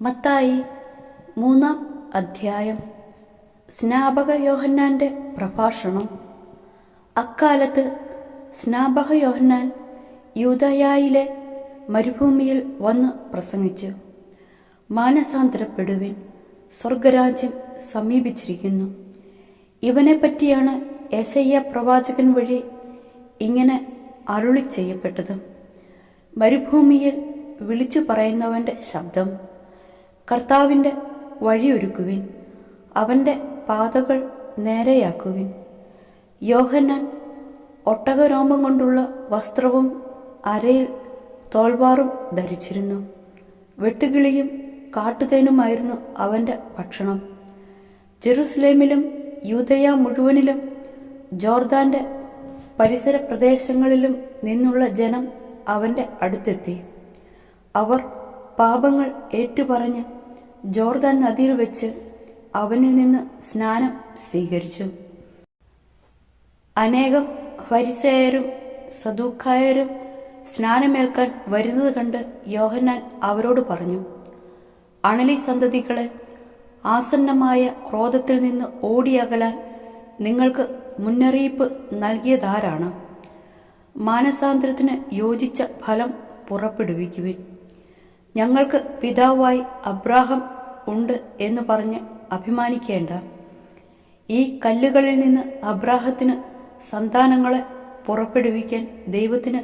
മത്തായി 3-ാം അധ്യായം. സ്നാപക യോഹന്നാന്റെ പ്രഭാഷണം. അക്കാലത്ത് സ്നാപക യോഹന്നാൻ യൂദയായിലെ മരുഭൂമിയിൽ വന്ന് പ്രസംഗിച്ചു, മാനസാന്തരപ്പെടുവിൻ, സ്വർഗരാജ്യം സമീപിച്ചിരിക്കുന്നു. ഇവനെപ്പറ്റിയാണ് യെശയ്യാ പ്രവാചകൻ വഴി ഇങ്ങനെ അരുളി ചെയ്യപ്പെട്ടത്. മരുഭൂമിയിൽ വിളിച്ചു പറയുന്നവന്റെ ശബ്ദം, കർത്താവിൻ്റെ വഴിയൊരുക്കുവിൻ, അവൻ്റെ പാതകൾ നേരെയാക്കുവിൻ. യോഹന്നാൻ ഒട്ടകരോമം കൊണ്ടുള്ള വസ്ത്രവും അരയിൽ തോൽവാറും ധരിച്ചിരുന്നു. വെട്ടുകിളിയും കാട്ടുതേനുമായിരുന്നു അവൻ്റെ ഭക്ഷണം. ജെറുസലേമിലും യൂദയ മുഴുവനിലും ജോർദാന്റെ പരിസര പ്രദേശങ്ങളിലും നിന്നുള്ള ജനം അവൻ്റെ അടുത്തെത്തി. അവർ പാപങ്ങൾ ഏറ്റുപറഞ്ഞ് ജോർദാൻ നദിയിൽ വെച്ച് അവനിൽ നിന്ന് സ്നാനം സ്വീകരിച്ചു. അനേകം ഫരിസേയരും സദൂക്കായരും സ്നാനമേൽക്കാൻ വരുന്നത് കണ്ട് യോഹന്നാൻ അവരോട് പറഞ്ഞു, അണലി സന്തതികളെ, ആസന്നമായ ക്രോധത്തിൽ നിന്ന് ഓടിയകലാൻ നിങ്ങൾക്ക് മുന്നറിയിപ്പ് നൽകിയതാരാണ്? മാനസാന്തരത്തിന് യോജിച്ച ഫലം പുറപ്പെടുവിക്കുവിൻ. ഞങ്ങൾക്ക് പിതാവായി അബ്രാഹാം ഉണ്ട് എന്ന് പറഞ്ഞ് അഭിമാനിക്കേണ്ട. ഈ കല്ലുകളിൽ നിന്ന് അബ്രാഹത്തിന് സന്താനങ്ങളെ പുറപ്പെടുവിക്കാൻ ദൈവത്തിന്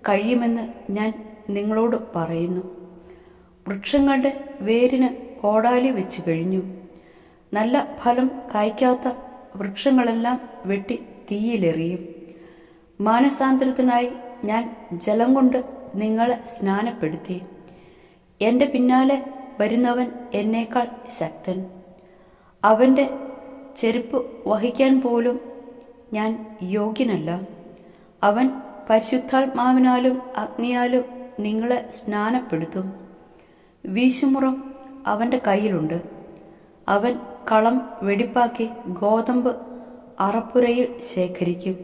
കഴിയുമെന്ന് ഞാൻ നിങ്ങളോട് പറയുന്നു. വൃക്ഷങ്ങളുടെ വേരിന് കോടാലി വെച്ച് കഴിഞ്ഞു. നല്ല ഫലം കായ്ക്കാത്ത വൃക്ഷങ്ങളെല്ലാം വെട്ടി തീയിലെറിയും. മാനസാന്തരത്തിനായി ഞാൻ ജലം കൊണ്ട് നിങ്ങളെ സ്നാനപ്പെടുത്തി. എൻ്റെ പിന്നാലെ വരുന്നവൻ എന്നേക്കാൾ ശക്തൻ. അവൻ്റെ ചെരുപ്പ് വഹിക്കാൻ പോലും ഞാൻ യോഗ്യനല്ല. അവൻ പരിശുദ്ധാത്മാവിനാലും അഗ്നിയാലും നിങ്ങളെ സ്നാനപ്പെടുത്തും. വീശുമുറം അവൻ്റെ കയ്യിലുണ്ട്. അവൻ കളം വെടിപ്പാക്കി ഗോതമ്പ് അറപ്പുരയിൽ ശേഖരിക്കും.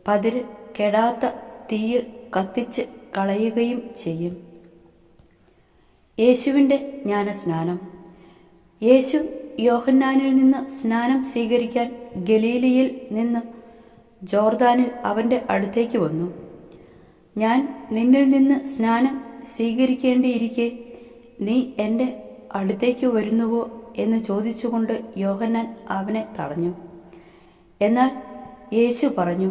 പതിര് കെടാത്ത തീയിൽ കത്തിച്ച് കളയുകയും ചെയ്യും. യേശുവിൻ്റെ ജ്ഞാനസ്നാനം. യേശു യോഹന്നാനിൽ നിന്ന് സ്നാനം സ്വീകരിക്കാൻ ഗലീലിയിൽ നിന്ന് ജോർദാനിൽ അവൻ്റെ അടുത്തേക്ക് വന്നു. ഞാൻ നിന്നിൽ നിന്ന് സ്നാനം സ്വീകരിക്കേണ്ടിയിരിക്കെ നീ എൻ്റെ അടുത്തേക്ക് വരുന്നുവോ എന്ന് ചോദിച്ചുകൊണ്ട് യോഹന്നാൻ അവനെ തടഞ്ഞു. എന്നാൽ യേശു പറഞ്ഞു,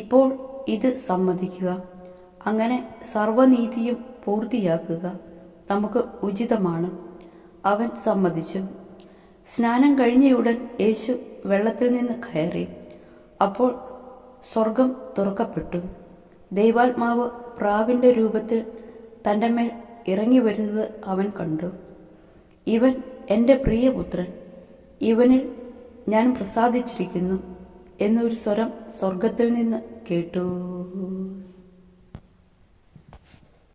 ഇപ്പോൾ ഇത് സമ്മതിക്കുക, അങ്ങനെ സർവ്വനീതിയും പൂർത്തിയാക്കുക നമുക്ക് ഉചിതമാണ്. അവൻ സമ്മതിച്ചു. സ്നാനം കഴിഞ്ഞയുടൻ യേശു വെള്ളത്തിൽ നിന്ന് കയറി. അപ്പോൾ സ്വർഗം തുറക്കപ്പെട്ടു. ദൈവാത്മാവ് പ്രാവിൻ്റെ രൂപത്തിൽ തൻ്റെ മേൽ ഇറങ്ങി വരുന്നത് അവൻ കണ്ടു. ഇവൻ എൻ്റെ പ്രിയപുത്രൻ, ഇവനിൽ ഞാൻ പ്രസാദിച്ചിരിക്കുന്നു എന്നൊരു സ്വരം സ്വർഗത്തിൽ നിന്ന് കേട്ടു.